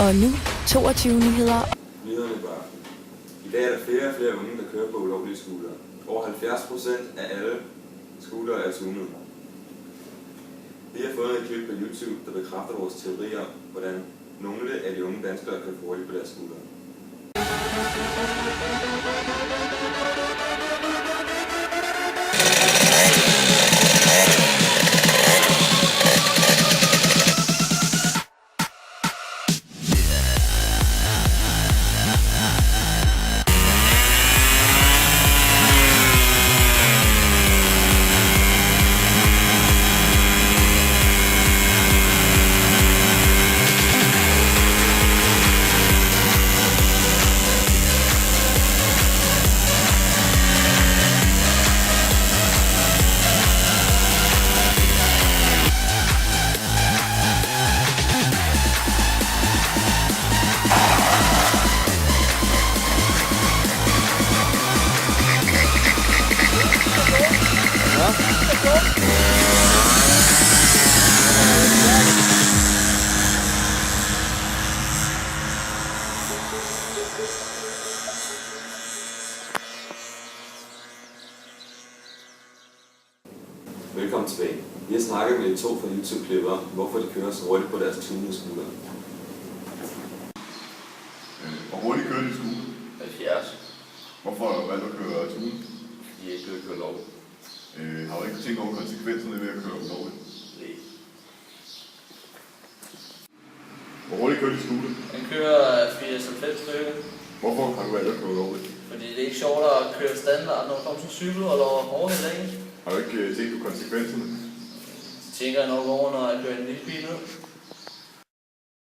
Og nu 22 nyheder. Nyhederne på aften. I dag er der flere og flere unge, der kører på ulovlige scootere. Over 70% af alle scootere er tunet. Vi har fået et klip på YouTube, der bekræfter vores teorier om, hvordan nogle af de unge danskere kan få hurtigt på deres scootere. Velkommen tilbage. Vi har snakket med de to fra YouTube-klipper, hvorfor de kører så hurtigt på deres tunede scooter. Hvor hurtigt kører din scooter? 70. Hvorfor har du valgt at køre tunet? Fordi jeg ikke vil køre lovligt. Har du ikke tænkt over konsekvenserne ved at køre ulovligt? Nej. Hvor hurtigt kører din scooter? Den kører 80-90 stykker. Hvorfor har du valgt at køre ulovligt? Fordi det er ikke sjovt at køre standard, når du kommer til cykel eller hårdt i dag. Har du ikke tænkt på konsekvenserne? Så tænker jeg nok over, når jeg kører en lille bil ud.